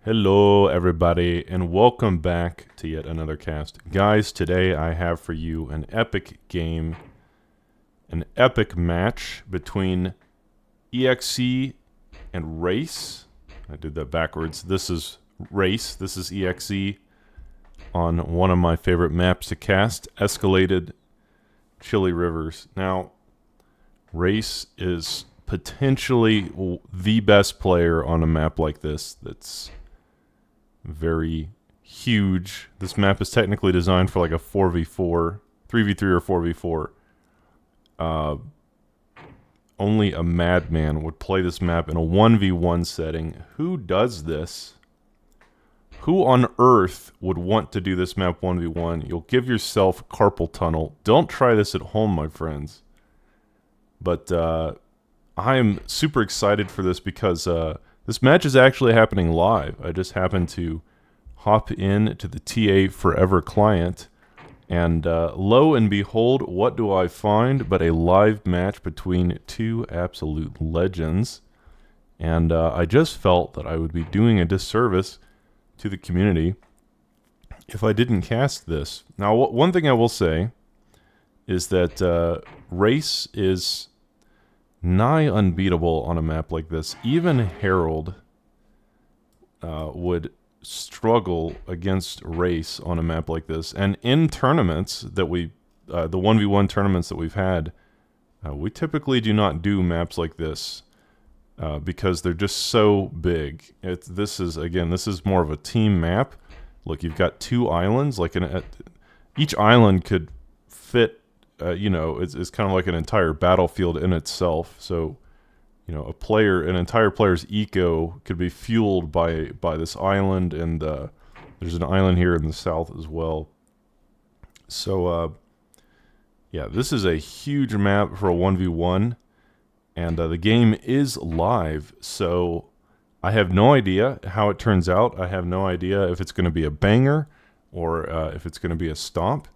Hello, everybody, and welcome back to yet another cast. Guys, today I have for you an epic game, an epic match between EXE and Race. I did that backwards. This is Race, this is EXE on one of my favorite maps to cast, Escalated Chili Rivers. Now, Race is potentially the best player on a map like this that's very huge. This map is technically designed for like a 4v4, 3v3 or 4v4. Only a madman would play this map in a 1v1 setting. Who does this? Who on earth would want to do this map 1v1? You'll give yourself carpal tunnel. Don't try this at home, my friends. But I am super excited for this because this match is actually happening live. I just happened to hop in to the TA Forever client, and lo and behold, what do I find but a live match between two absolute legends. And I just felt that I would be doing a disservice to the community if I didn't cast this. Now, one thing I will say is that Race is nigh unbeatable on a map like this. Even Harold would struggle against Race on a map like this. And in tournaments that the 1v1 tournaments that we've had, we typically do not do maps like this because they're just so big. This is more of a team map. Look, you've got two islands. Each island could fit it's kind of like an entire battlefield in itself. So, an entire player's eco could be fueled by this island, and there's an island here in the south as well. So, this is a huge map for a 1v1, and the game is live, so I have no idea how it turns out. I have no idea if it's going to be a banger or if it's going to be a stomp.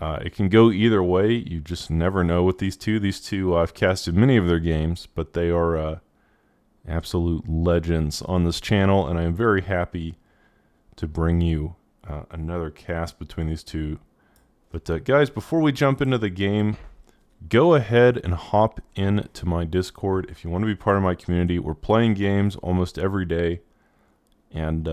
It can go either way. You just never know with these two. These two, I've casted many of their games, but they are absolute legends on this channel, and I'm very happy to bring you another cast between these two. But guys, before we jump into the game, go ahead and hop into my Discord if you want to be part of my community. We're playing games almost every day, and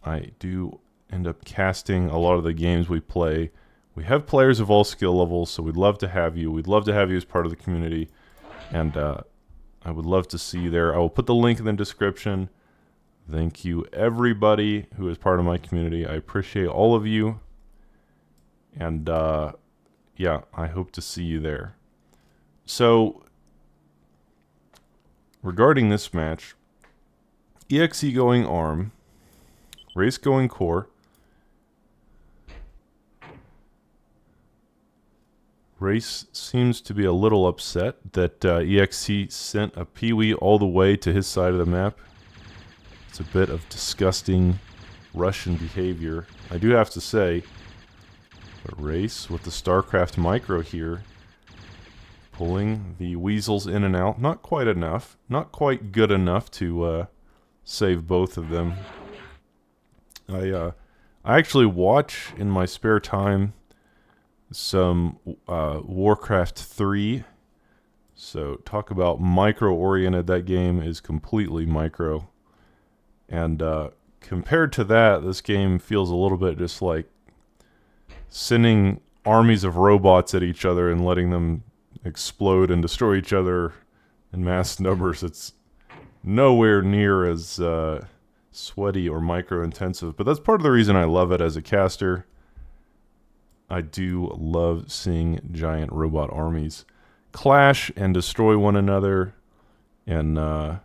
I do end up casting a lot of the games we play. We have players of all skill levels, so we'd love to have you. We'd love to have you as part of the community, and I would love to see you there. I will put the link in the description. Thank you, everybody who is part of my community. I appreciate all of you, and I hope to see you there. So, regarding this match, EXE going ARM, Race going Core. Race seems to be a little upset that EXE sent a Pee-wee all the way to his side of the map. It's a bit of disgusting Russian behavior, I do have to say. But Race with the StarCraft Micro here, pulling the weasels in and out. Not quite enough. Not quite good enough to save both of them. I actually watch in my spare time some Warcraft 3. So talk about micro-oriented. That game is completely micro. And compared to that, this game feels a little bit just like sending armies of robots at each other and letting them explode and destroy each other in mass numbers. It's nowhere near as sweaty or micro-intensive. But that's part of the reason I love it as a caster. I do love seeing giant robot armies clash and destroy one another in kind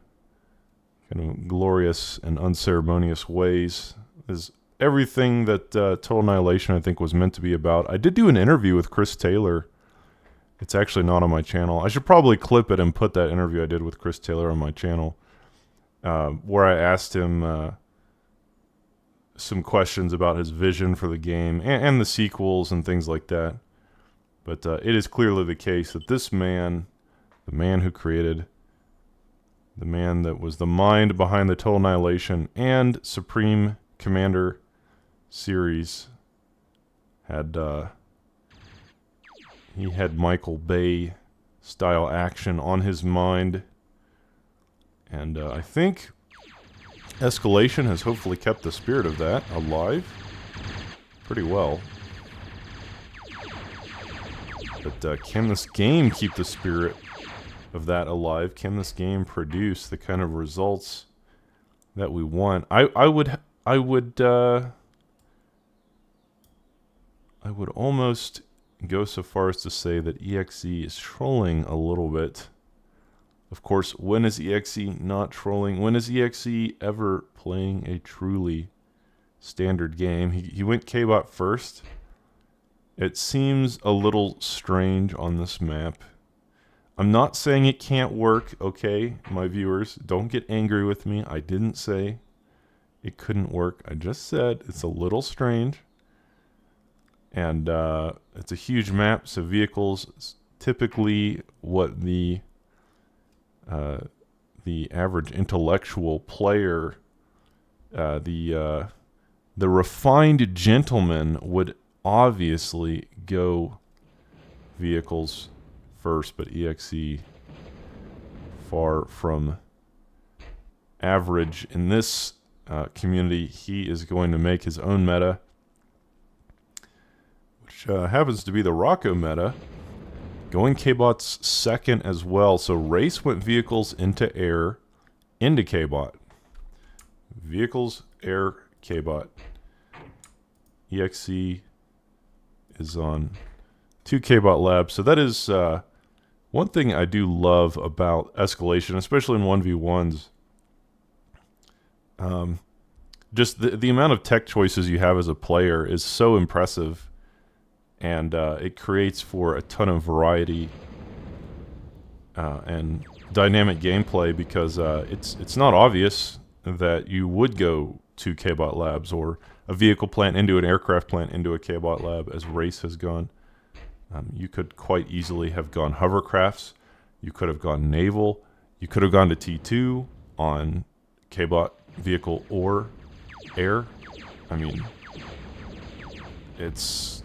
of glorious and unceremonious ways. Is everything that Total Annihilation, I think, was meant to be about. I did do an interview with Chris Taylor. It's actually not on my channel. I should probably clip it and put that interview I did with Chris Taylor on my channel, where I asked him some questions about his vision for the game and the sequels and things like that. But it is clearly the case that this man, the man who created the man that was the mind behind the Total Annihilation and Supreme Commander series, had he had Michael Bay style action on his mind, and I think Escalation has hopefully kept the spirit of that alive pretty well. But can this game keep the spirit of that alive? Can this game produce the kind of results that we want? I would almost go so far as to say that EXE is trolling a little bit. Of course, when is EXE not trolling? When is EXE ever playing a truly standard game? He went K-Bot first. It seems a little strange on this map. I'm not saying it can't work, okay, my viewers? Don't get angry with me. I didn't say it couldn't work. I just said it's a little strange. And it's a huge map, so vehicles, typically what the average intellectual player, the refined gentleman would obviously go vehicles first, but EXE far from average in this community. He is going to make his own meta, which happens to be the Rocco meta, going K-Bot's second as well. So Race went vehicles into air, into K-Bot. Vehicles, air, K-Bot. EXE is on 2 K-Bot labs. So that is one thing I do love about Escalation, especially in 1v1s. Just the amount of tech choices you have as a player is so impressive, and it creates for a ton of variety and dynamic gameplay, because it's not obvious that you would go to K-Bot labs or a vehicle plant into an aircraft plant into a K-Bot lab, as Race has gone. You could quite easily have gone hovercrafts. You could have gone naval. You could have gone to T2 on K-Bot vehicle or air. I mean, it's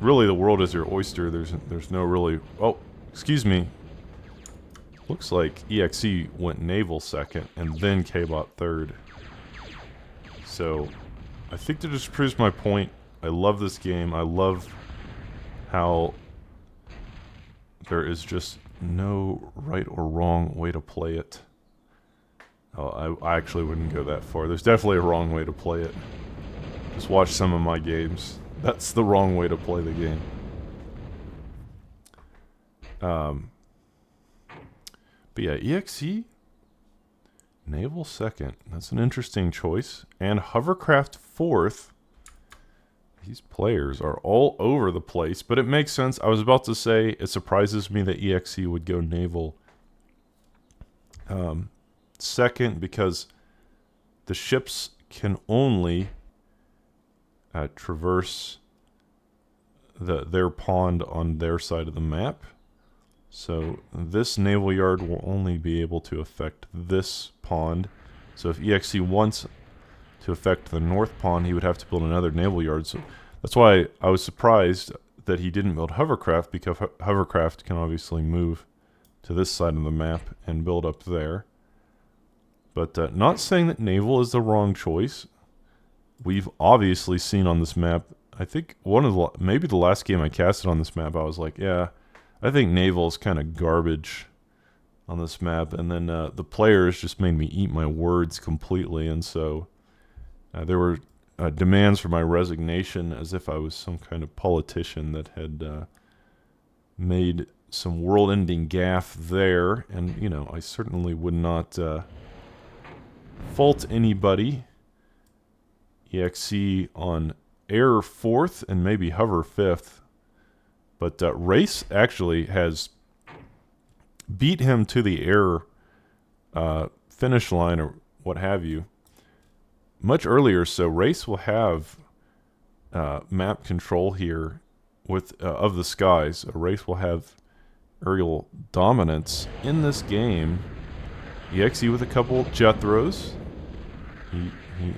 really, the world is your oyster. There's no really... Oh, excuse me. Looks like EXE went naval second and then K-Bot third. So I think that just proves my point. I love this game. I love how there is just no right or wrong way to play it. Oh, I actually wouldn't go that far. There's definitely a wrong way to play it. Just watch some of my games. That's the wrong way to play the game. But yeah, EXE, naval second. That's an interesting choice. And hovercraft fourth. These players are all over the place, but it makes sense. I was about to say, it surprises me that EXE would go naval second, because the ships can only traverse their pond on their side of the map. So this naval yard will only be able to affect this pond. So if EXE wants to affect the north pond, he would have to build another naval yard. So that's why I was surprised that he didn't build hovercraft, because hovercraft can obviously move to this side of the map and build up there. But not saying that naval is the wrong choice. We've obviously seen on this map, I think maybe the last game I casted on this map, I was like, yeah, I think naval is kind of garbage on this map. And then the players just made me eat my words completely. And so there were demands for my resignation, as if I was some kind of politician that had made some world-ending gaffe there. And, you know, I certainly would not fault anybody. EXE on air fourth and maybe hover fifth. But Race actually has beat him to the air finish line or what have you much earlier. So Race will have map control here with of the skies. Race will have aerial dominance in this game. EXE with a couple jet throws. He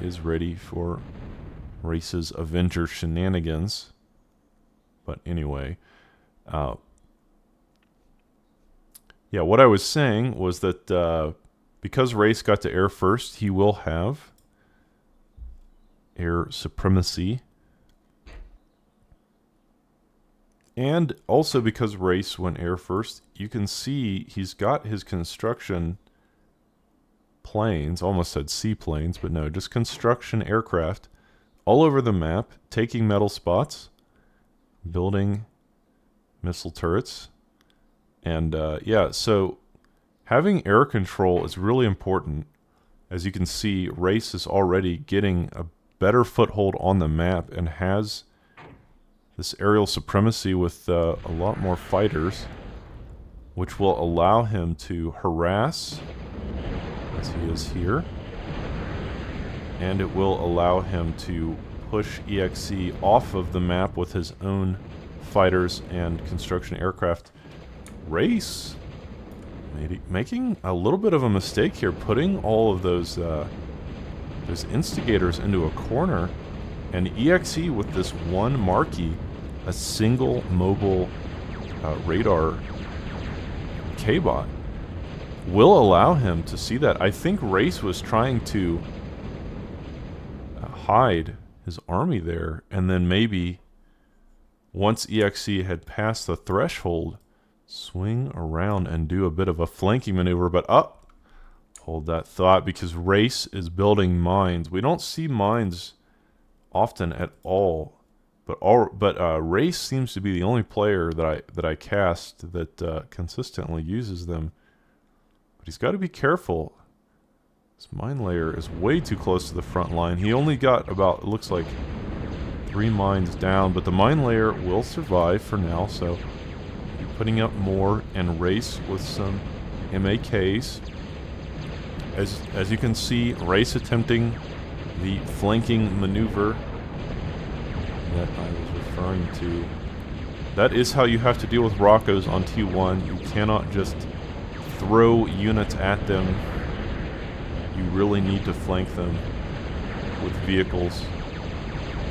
is ready for Race's Avenger shenanigans. But anyway, yeah, what I was saying was that because Race got to air first, he will have air supremacy. And also because Race went air first, you can see he's got his construction planes, almost said seaplanes, but no, just construction aircraft all over the map, taking metal spots, building missile turrets. And yeah, so having air control is really important. As you can see, Race is already getting a better foothold on the map and has this aerial supremacy with a lot more fighters, which will allow him to harass, as he is here, and it will allow him to push EXE off of the map with his own fighters and construction aircraft. Race making a little bit of a mistake here, putting all of those instigators into a corner, and EXE with this one marquee, a single mobile radar K-bot, will allow him to see that. I think Race was trying to hide his army there, and then maybe once EXE had passed the threshold, swing around and do a bit of a flanking maneuver. But hold that thought, because Race is building mines. We don't see mines often at all, but Race seems to be the only player that I cast that consistently uses them. But he's got to be careful. This mine layer is way too close to the front line. He only got about, it looks like, 3 mines down, but the mine layer will survive for now, so putting up more, and Race with some MAKs. As you can see, Race attempting the flanking maneuver that I was referring to. That is how you have to deal with Rockos on T1. You cannot just throw units at them. You really need to flank them with vehicles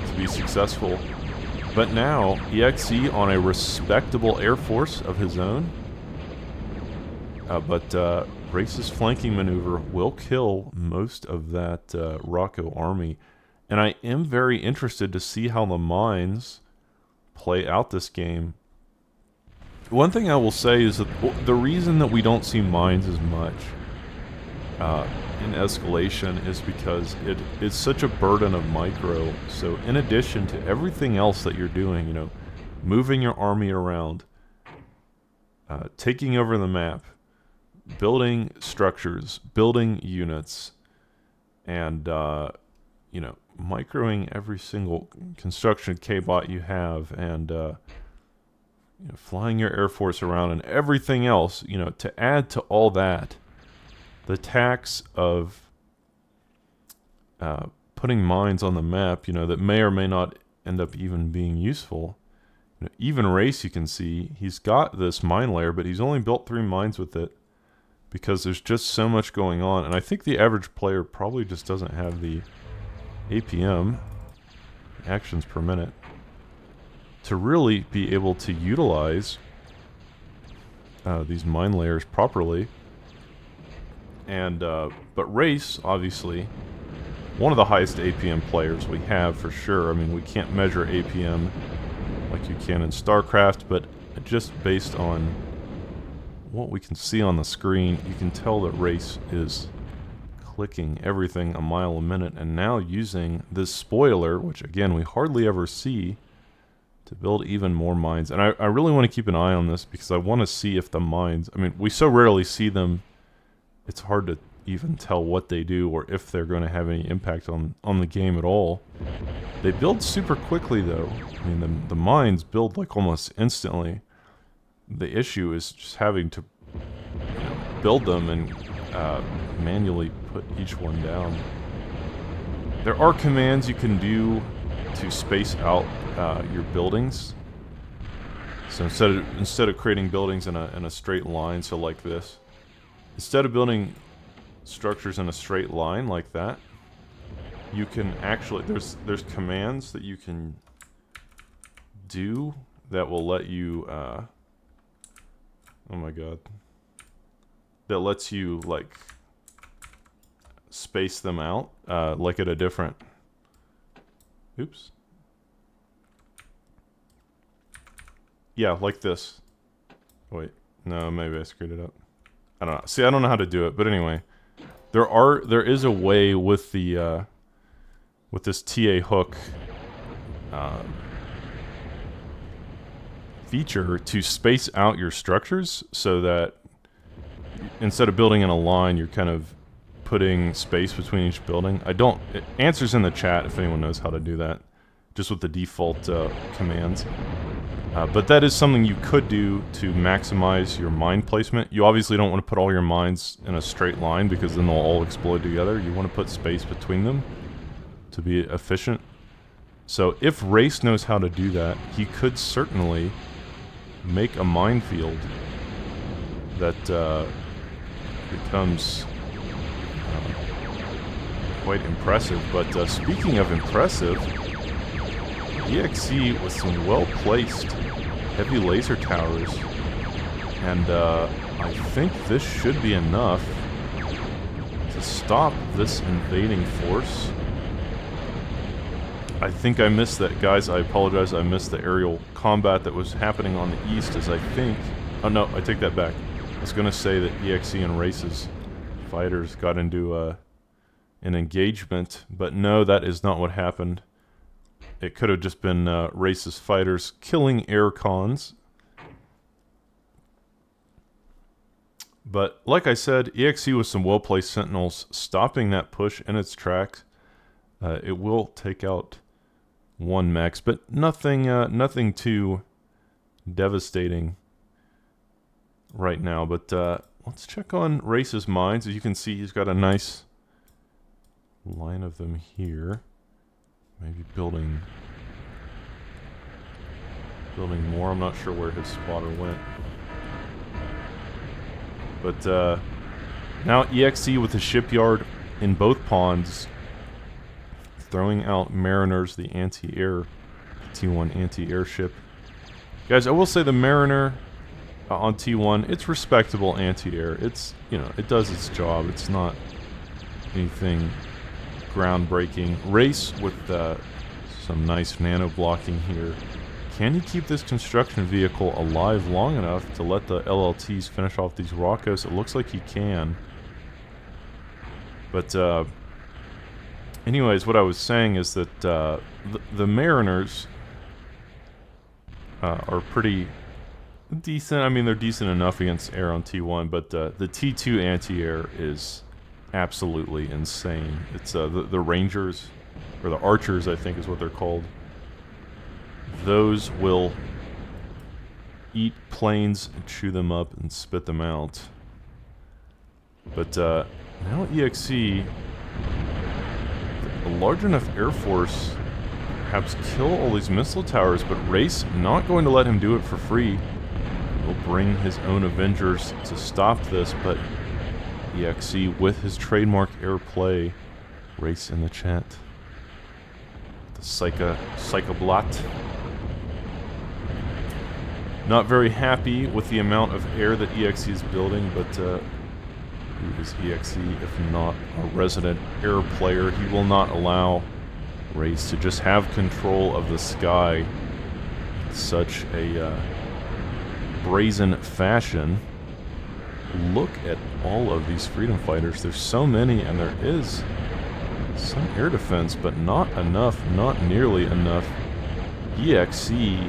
to be successful. But now, EXE on a respectable air force of his own. But Race's flanking maneuver will kill most of that Rocco army. And I am very interested to see how the mines play out this game. One thing I will say is that the reason that we don't see mines as much in escalation is because it is such a burden of micro. So in addition to everything else that you're doing, you know, moving your army around, taking over the map, building structures, building units, and you know, microing every single construction K-bot you have, and you know, flying your air force around and everything else, you know, to add to all that, the tax of putting mines on the map, you know, that may or may not end up even being useful. You know, even Race, you can see, he's got this mine layer, but he's only built 3 mines with it because there's just so much going on. And I think the average player probably just doesn't have the APM, actions per minute, to really be able to utilize these mine layers properly. And but Race, obviously, one of the highest APM players we have for sure. I mean, we can't measure APM like you can in StarCraft, but just based on what we can see on the screen, you can tell that Race is clicking everything a mile a minute, and now using this spoiler, which again we hardly ever see, to build even more mines. And I really want to keep an eye on this because I want to see if the mines, I mean, we so rarely see them, it's hard to even tell what they do or if they're going to have any impact on the game at all. They build super quickly though. I mean, the mines build like almost instantly. The issue is just having to, you know, build them and manually put each one down. There are commands you can do to space out your buildings. So instead of creating buildings in a straight line, so like this, instead of building structures in a straight line like that, you can actually, there's commands that you can do that will let you, oh my god, that lets you, like, space them out, like at a different, oops. Yeah, like this. Wait, no, maybe I screwed it up. I don't know. See, I don't know how to do it, but anyway, there is a way with the with this TA hook feature to space out your structures so that instead of building in a line, you're kind of putting space between each building. Answers in the chat if anyone knows how to do that, just with the default commands. But that is something you could do to maximize your mine placement. You obviously don't want to put all your mines in a straight line because then they'll all explode together. You want to put space between them to be efficient. So if Race knows how to do that, he could certainly make a minefield that becomes quite impressive. But speaking of impressive, EXE with some well-placed heavy laser towers, and I think this should be enough to stop this invading force. I think I missed that, guys. I apologize. I missed the aerial combat that was happening on the east, as I think... Oh no, I take that back. I was going to say that EXE and Race's fighters got into an engagement, but no, that is not what happened. It could have just been Race's fighters killing air cons. But like I said, EXE with some well-placed sentinels stopping that push in its tracks. It will take out one mech, but nothing too devastating right now. But let's check on Race's mines. As you can see, he's got a nice line of them here. Maybe building more. I'm not sure where his spotter went. But now EXE with the shipyard in both ponds, throwing out Mariners, the anti-air T1 anti-airship. Guys, I will say the Mariner on T1, it's respectable anti-air. It's, you know, it does its job. It's not anything groundbreaking. Race with some nice nano blocking here. Can he keep this construction vehicle alive long enough to let the LLTs finish off these Rockos? It looks like he can. But anyways, what I was saying is that the Mariners are pretty decent. I mean, they're decent enough against air on T1, but the T2 anti-air is absolutely insane. It's the Rangers, or the Archers, I think is what they're called. Those will eat planes and chew them up and spit them out. But now EXE, a large enough air force, perhaps kill all these missile towers, but Race not going to let him do it for free. He'll bring his own Avengers to stop this, but EXE with his trademark airplay. Race in the chat. The Psychoblot. Not very happy with the amount of air that EXE is building, but who is EXE if not a resident air player? He will not allow Race to just have control of the sky in such a brazen fashion. Look at all of these freedom fighters. There's so many, and there is some air defense, but not enough, not nearly enough. EXE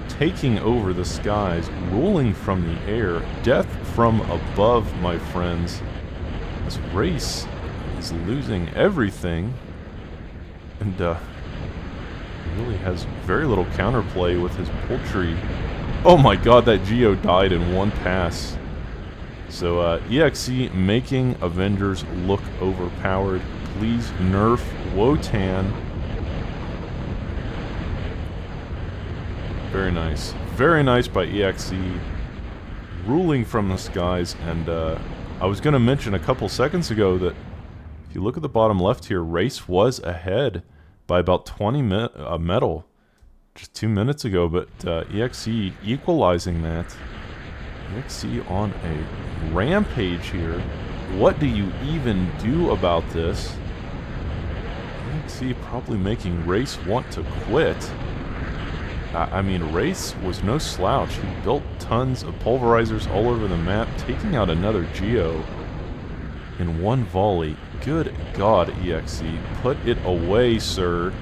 taking over the skies, ruling from the air, death from above, my friends. This Race is losing everything, and really has very little counterplay with his poultry. Oh my god, that Geo died in one pass. So EXE making Avengers look overpowered. Please nerf Wotan. Very nice. Very nice by EXE. Ruling from the skies, and I was going to mention a couple seconds ago that if you look at the bottom left here, Race was ahead by about 20 metal just 2 minutes ago, but EXE equalizing that. EXE on a rampage here. What do you even do about this? EXE probably making Race want to quit. I mean, Race was no slouch. He built tons of pulverizers all over the map, taking out another Geo in one volley. Good God, EXE. Put it away, sir.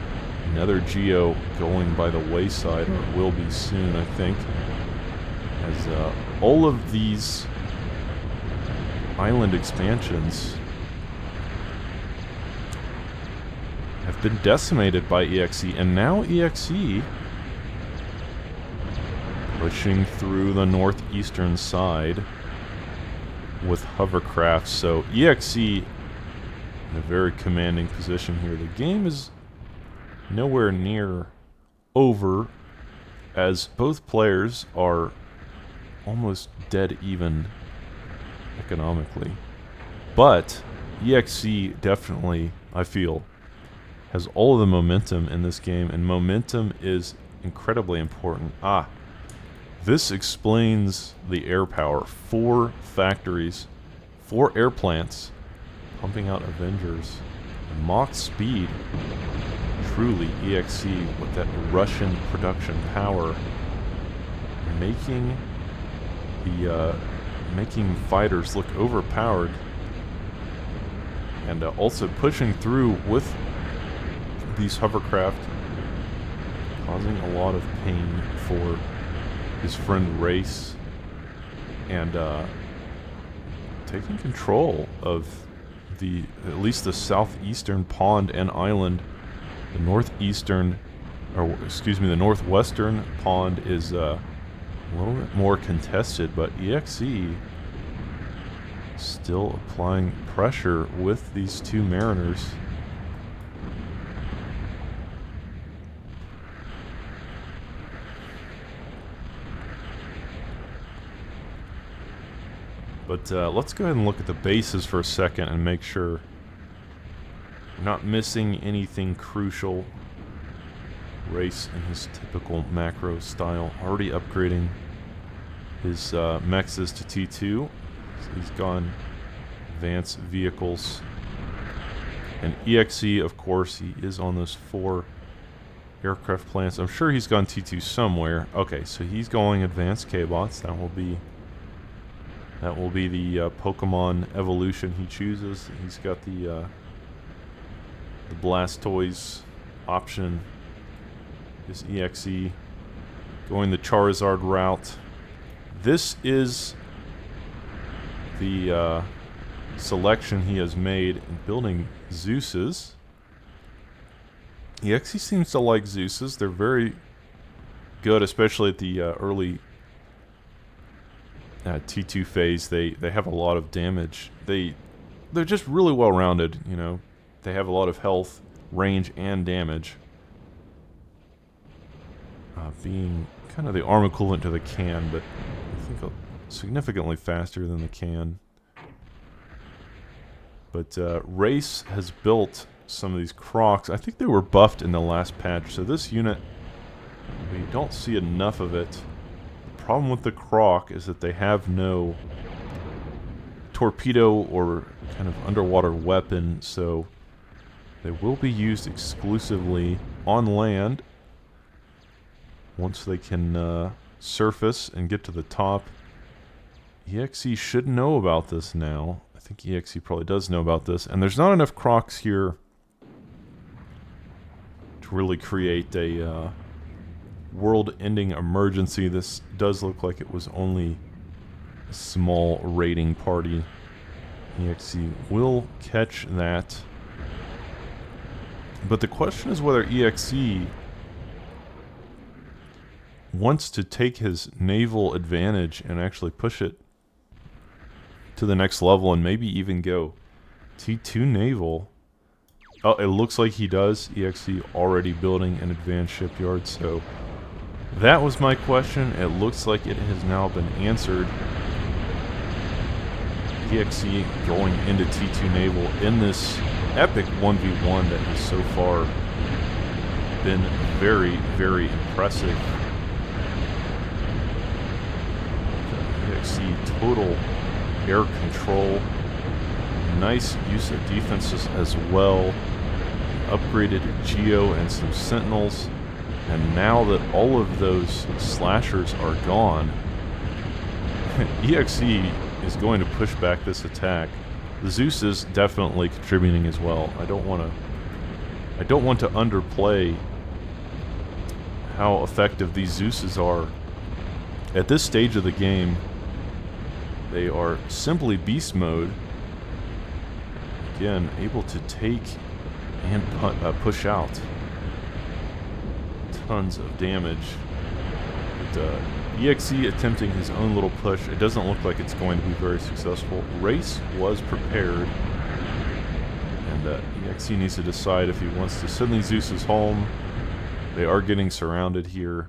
Another Geo going by the wayside, or it will be soon, I think. As all of these island expansions have been decimated by EXE, and now EXE pushing through the northeastern side with hovercrafts. So EXE in a very commanding position here. The game is nowhere near over, as both players are almost dead even economically. But EXE definitely, I feel, has all of the momentum in this game, and momentum is incredibly important. This explains the air power. 4 factories, 4 air plants, pumping out Avengers. Mach speed. Truly, EXE with that Russian production power, making the making fighters look overpowered, and also pushing through with these hovercraft, causing a lot of pain for his friend Race, and taking control of at least the southeastern pond and island. The northeastern, or excuse me, the northwestern pond is a little bit more contested, but EXE still applying pressure with these 2 Mariners. But let's go ahead and look at the bases for a second and make sure we're not missing anything crucial. Race in his typical macro style, already upgrading his mexes to T2. So he's gone advanced vehicles. And EXE, of course, he is on those 4 aircraft plants. I'm sure he's gone T2 somewhere. Okay, so he's going advanced K-bots. That will be the Pokemon evolution he chooses. He's got the Blastoise option. Is EXE going the Charizard route? This is the selection he has made in building Zeus's. EXE seems to like Zeus's. They're very good, especially at the early T2 phase. They have a lot of damage. They're just really well rounded, you know. They have a lot of health, range, and damage. Being kind of the arm equivalent to the can, but I think significantly faster than the can. But Race has built some of these Crocs. I think they were buffed in the last patch, so this unit, we don't see enough of it. The problem with the Croc is that they have no torpedo or kind of underwater weapon, so they will be used exclusively on land. Once they can surface and get to the top. EXE should know about this now. I think EXE probably does know about this. And there's not enough Crocs here to really create a world-ending emergency. This does look like it was only a small raiding party. EXE will catch that. But the question is whether EXE wants to take his naval advantage and actually push it to the next level and maybe even go T2 naval. Oh, it looks like he does. EXE already building an advanced shipyard, so that was my question. It looks like it has now been answered. EXE going into T2 Naval in this epic 1v1 that has so far been very, very impressive. EXE total air control, nice use of defenses as well, upgraded Geo and some Sentinels, and now that all of those slashers are gone, EXE is going to push back this attack. The Zeus is definitely contributing as well. I don't want to underplay how effective these Zeuses are. At this stage of the game, they are simply beast mode. Again, able to take and push out tons of damage. But, EXE attempting his own little push. It doesn't look like it's going to be very successful. Race was prepared, and EXE needs to decide if he wants to send these Zeuses home. They are getting surrounded here.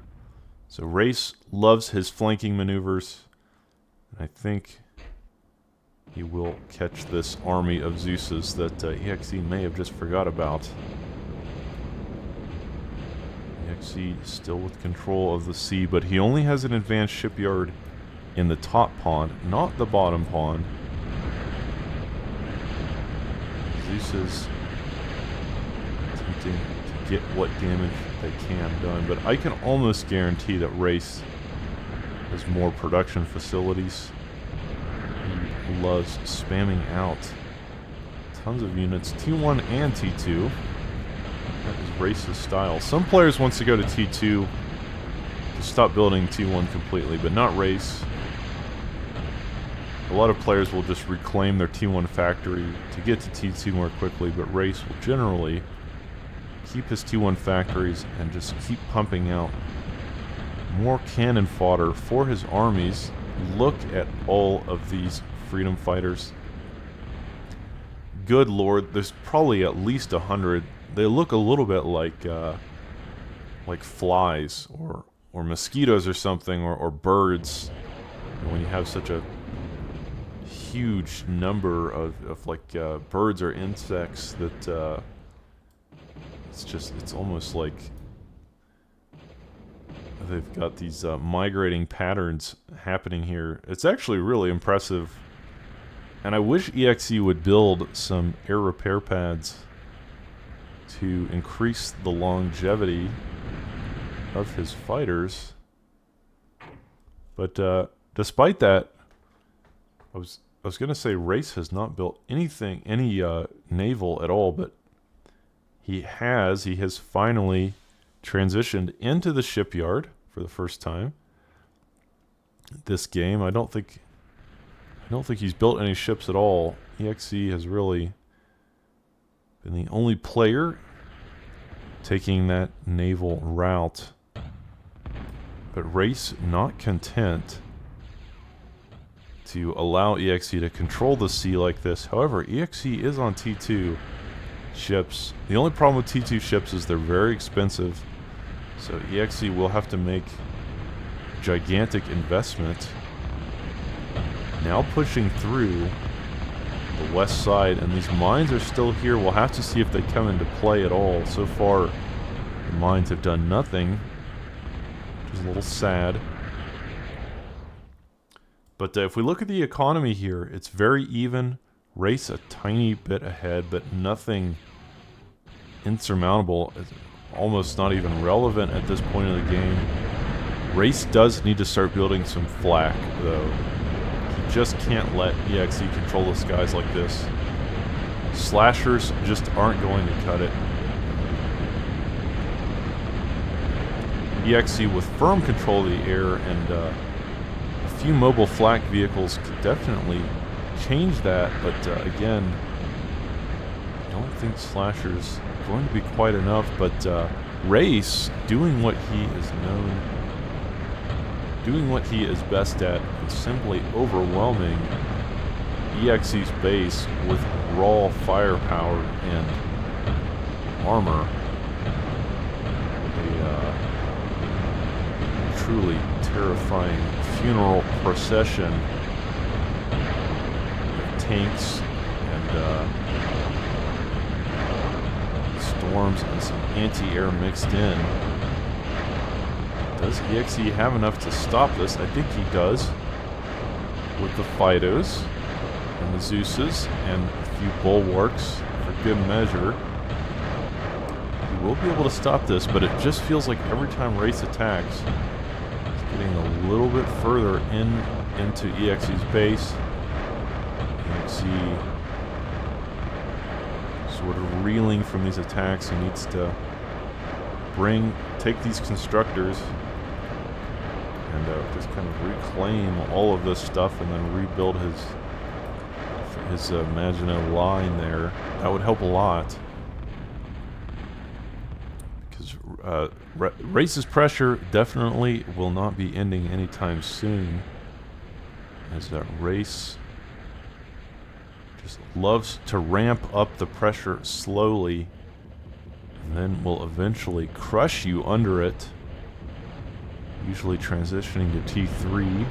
So Race loves his flanking maneuvers. I think he will catch this army of Zeuses that EXE may have just forgot about. EXE still with control of the sea, but he only has an advanced shipyard in the top pond, not the bottom pond. Zeuses attempting to get what damage they can done, but I can almost guarantee that Race has more production facilities. He loves spamming out tons of units, T1 and T2. That is Race's style. Some players wants to go to T2 to stop building T1 completely, but not Race. A lot of players will just reclaim their T1 factory to get to T2 more quickly, but Race will generally keep his T1 factories and just keep pumping out more cannon fodder for his armies. Look at all of these freedom fighters. Good lord, there's probably at least 100. They look a little bit like flies or mosquitoes or something, or birds. When you have such a huge number of like birds or insects that it's almost like they've got these migrating patterns happening here. It's actually really impressive, and I wish EXE would build some air repair pads to increase the longevity of his fighters. But despite that, I was gonna say Race has not built any naval at all, but he has finally transitioned into the shipyard for the first time this game. I don't think he's built any ships at all. EXE has really been the only player taking that naval route. But Race not content to allow EXE to control the sea like this. However, EXE is on T2 ships. The only problem with T2 ships is they're very expensive. So EXE will have to make gigantic investment. Now pushing through the west side, and these mines are still here. We'll have to see if they come into play at all. So far, the mines have done nothing, which is a little sad. But if we look at the economy here, it's very even. Race a tiny bit ahead, but nothing insurmountable. It's almost not even relevant at this point in the game. Race does need to start building some flak, though. He just can't let EXE control the skies like this. Slashers just aren't going to cut it. EXE with firm control of the air and a few mobile flak vehicles could definitely change that, but again, I don't think Slasher's going to be quite enough. But Race doing what he is known, doing what he is best at, and simply overwhelming EXE's base with raw firepower and armor. A truly terrifying funeral procession. tanks and storms and some anti-air mixed in. Does EXE have enough to stop this? I think he does. With the Fidos and the Zeuses and a few bulwarks for good measure. He will be able to stop this, but it just feels like every time Race attacks, it's getting a little bit further into EXE's base. EXE sort of reeling from these attacks. He needs to take these constructors and just kind of reclaim all of this stuff and then rebuild his Maginot Line there. That would help a lot. Because Race's pressure definitely will not be ending anytime soon. As that Race just loves to ramp up the pressure slowly and then will eventually crush you under it. Usually transitioning to T3.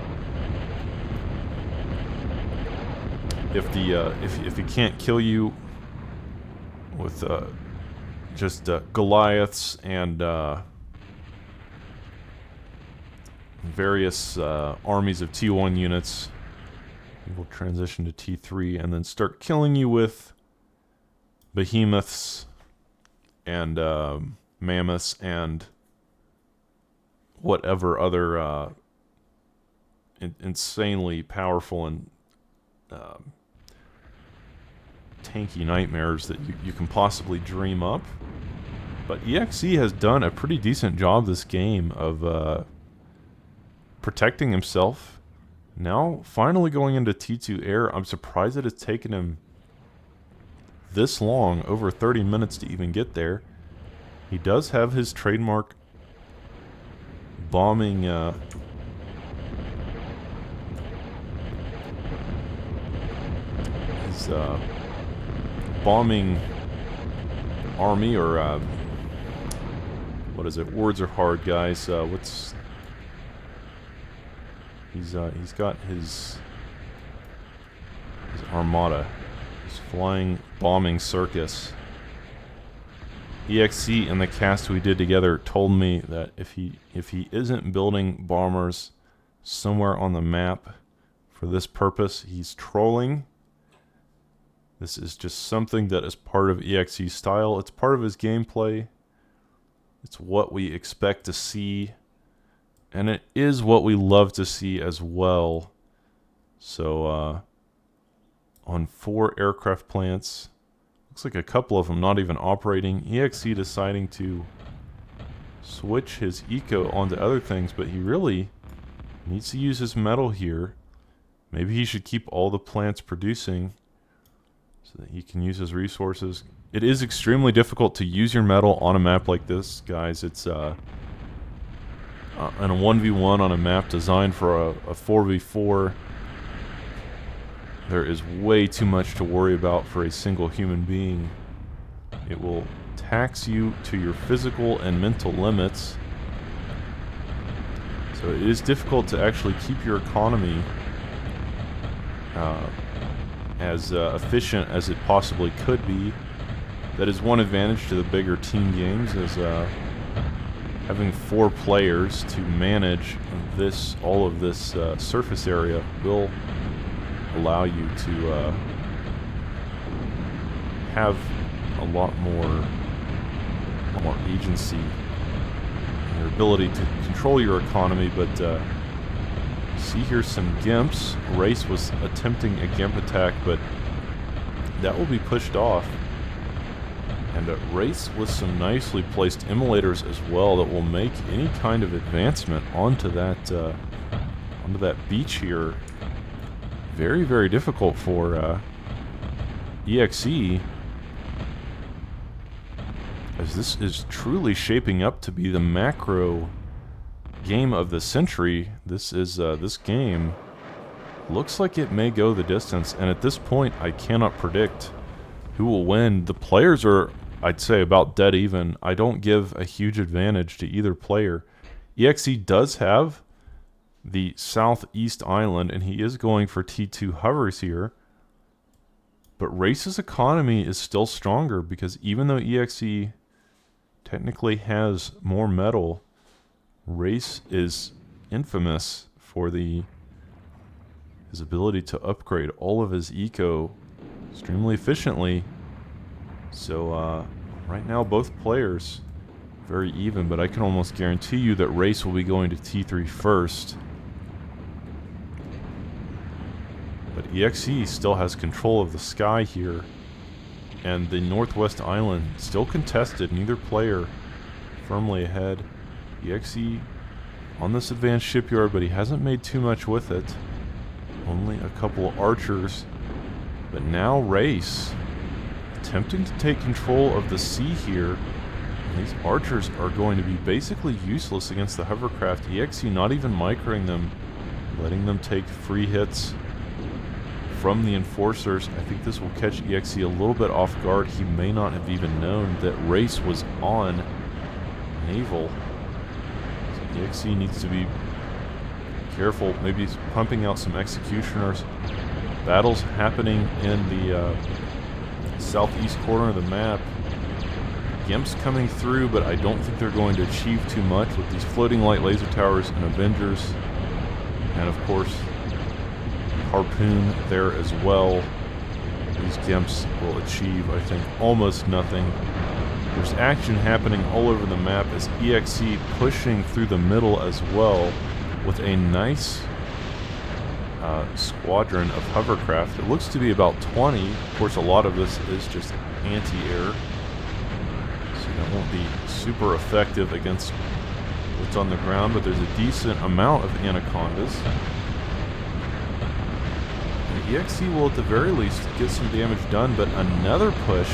If he can't kill you with just Goliaths and various armies of T1 units, he will transition to T3 and then start killing you with behemoths and mammoths and whatever other insanely powerful and tanky nightmares that you can possibly dream up. But EXE has done a pretty decent job this game of protecting himself. Now, finally going into T2 air, I'm surprised that it's taken him this long, over 30 minutes to even get there. He does have his trademark bombing bombing army, or what is it? Words are hard, guys. He's got his armada, his flying bombing circus. EXE and the cast we did together told me that if he isn't building bombers somewhere on the map for this purpose, he's trolling. This is just something that is part of EXE's style. It's part of his gameplay. It's what we expect to see. And it is what we love to see as well. So, on 4 aircraft plants, looks like a couple of them not even operating. EXE deciding to switch his eco onto other things, but he really needs to use his metal here. Maybe he should keep all the plants producing so that he can use his resources. It is extremely difficult to use your metal on a map like this, guys. It's in a 1v1 on a map designed for a 4v4. There is way too much to worry about for a single human being. It will tax you to your physical and mental limits. So it is difficult to actually keep your economy as efficient as it possibly could be. That is one advantage to the bigger team games, is having 4 players to manage all of this surface area will allow you to have a lot more agency and your ability to control your economy. But see here some Gimps. Race was attempting a Gimp attack, but that will be pushed off. And Race with some nicely placed immolators as well that will make any kind of advancement onto that beach here very, very difficult for EXE, as this is truly shaping up to be the macro game of the century. This game looks like it may go the distance, and at this point I cannot predict who will win. The players are, I'd say, about dead even. I don't give a huge advantage to either player. EXE does have the southeast island, and he is going for T2 hovers here. But Race's economy is still stronger because even though EXE technically has more metal, Race is infamous for his ability to upgrade all of his eco extremely efficiently. So right now both players very even, but I can almost guarantee you that Race will be going to T3 first. But EXE still has control of the sky here, and the Northwest Island still contested, neither player firmly ahead. EXE on this advanced shipyard, but he hasn't made too much with it. Only a couple of archers. But now Race attempting to take control of the sea here. And these archers are going to be basically useless against the hovercraft. EXE not even microing them, letting them take free hits from the enforcers. I think this will catch EXE a little bit off guard. He may not have even known that Race was on Naval. So EXE needs to be careful. Maybe he's pumping out some executioners. Battles happening in the southeast corner of the map. Gimps coming through, but I don't think they're going to achieve too much with these floating light laser towers and Avengers. And of course, Harpoon there as well. These Gimps will achieve, I think, almost nothing. There's action happening all over the map as EXE pushing through the middle as well with a nice squadron of hovercraft. It looks to be about 20. Of course, a lot of this is just anti-air, so that won't be super effective against what's on the ground, but there's a decent amount of Anacondas. And EXE will at the very least get some damage done, but another push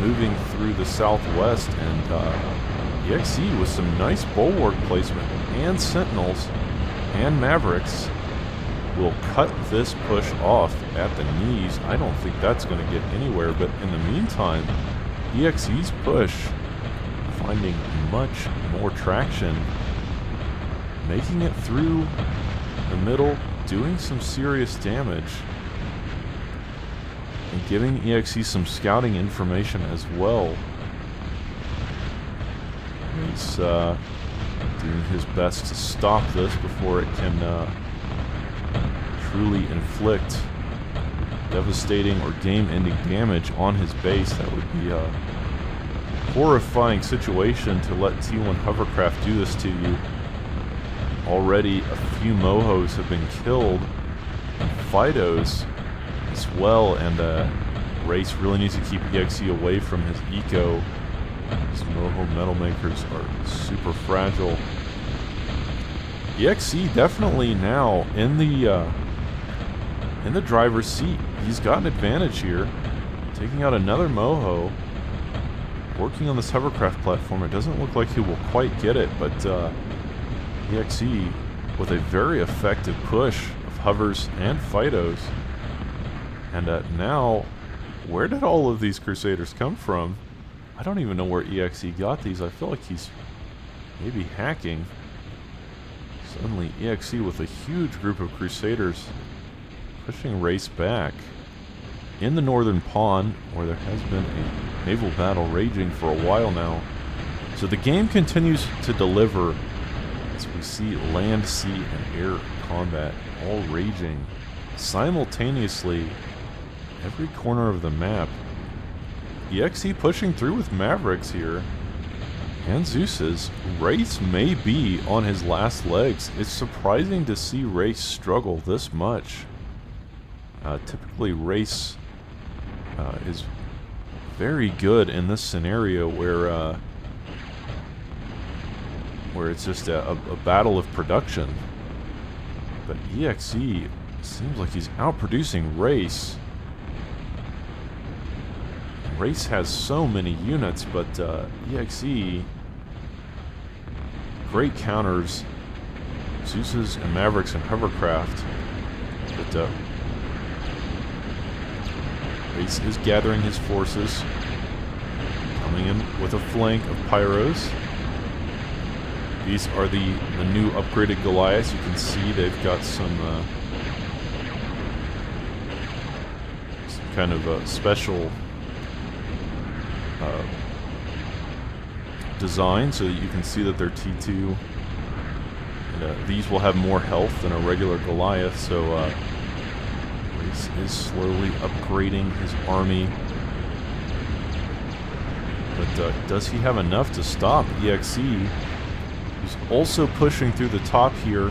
moving through the southwest, and EXE with some nice bulwark placement and sentinels and mavericks will cut this push off at the knees. I don't think that's going to get anywhere, but in the meantime, EXE's push finding much more traction, making it through the middle, doing some serious damage, and giving EXE some scouting information as well. He's doing his best to stop this before it can truly inflict devastating or game-ending damage on his base. That would be a horrifying situation to let T1 hovercraft do this to you. Already a few Mohos have been killed, and Fidos as well, and Race really needs to keep EXE away from his eco. These Moho metal makers are super fragile. EXE definitely now in the driver's seat. He's got an advantage here, taking out another Moho, working on this hovercraft platform. It doesn't look like he will quite get it, but EXE with a very effective push of hovers and Fidos. And now, where did all of these Crusaders come from? I don't even know where EXE got these. I feel like he's maybe hacking. Suddenly EXE with a huge group of Crusaders pushing Race back in the northern pond, where there has been a naval battle raging for a while now. So the game continues to deliver as we see land, sea, and air combat all raging simultaneously every corner of the map. EXE pushing through with Mavericks here and Zeus's. Race may be on his last legs. It's surprising to see Race struggle this much. Typically Race is very good in this scenario where it's just a battle of production. But EXE seems like he's outproducing Race. Race has so many units, but EXE, great counters, Zeus's and Mavericks and Hovercraft, but Race is gathering his forces, coming in with a flank of Pyros. These are the new upgraded Goliaths. You can see they've got some kind of a special design so that you can see that they're T2. And these will have more health than a regular Goliath, so Race is slowly upgrading his army. But does he have enough to stop EXE? He's also pushing through the top here.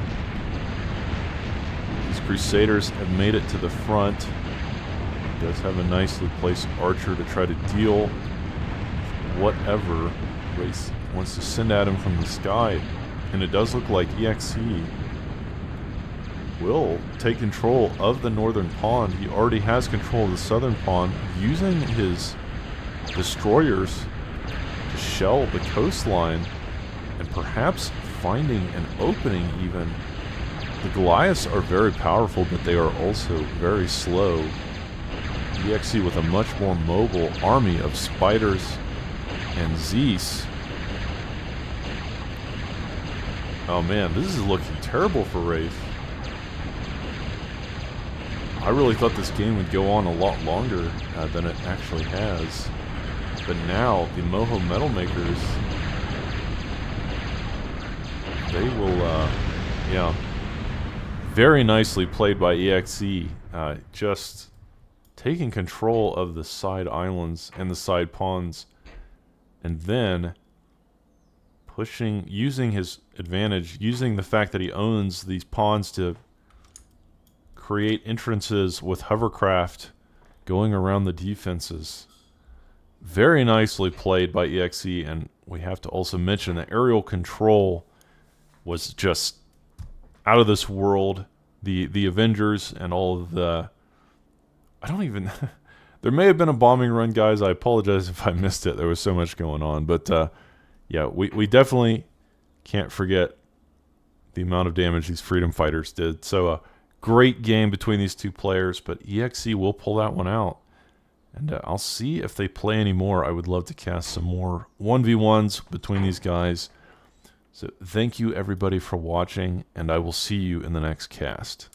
These Crusaders have made it to the front. He does have a nicely placed archer to try to deal whatever Race wants to send at him from the sky. And it does look like EXE will take control of the northern pond. He already has control of the southern pond, using his destroyers to shell the coastline and perhaps finding an opening even. The Goliaths are very powerful, but they are also very slow. EXE with a much more mobile army of spiders and Zeus. Oh man, this is looking terrible for Wraith. I really thought this game would go on a lot longer than it actually has. But now, the Moho Metal Makers, they will, yeah. Very nicely played by EXE. Just taking control of the side islands and the side ponds. And then pushing, using his advantage, using the fact that he owns these ponds to create entrances with hovercraft going around the defenses. Very nicely played by EXE, and we have to also mention that aerial control was just out of this world. The Avengers and all of the... I don't even... There may have been a bombing run, guys. I apologize if I missed it. There was so much going on. But, yeah, we definitely can't forget the amount of damage these freedom fighters did. So, great game between these two players, but EXE will pull that one out. And I'll see if they play any more. I would love to cast some more 1v1s between these guys. So thank you everybody for watching, and I will see you in the next cast.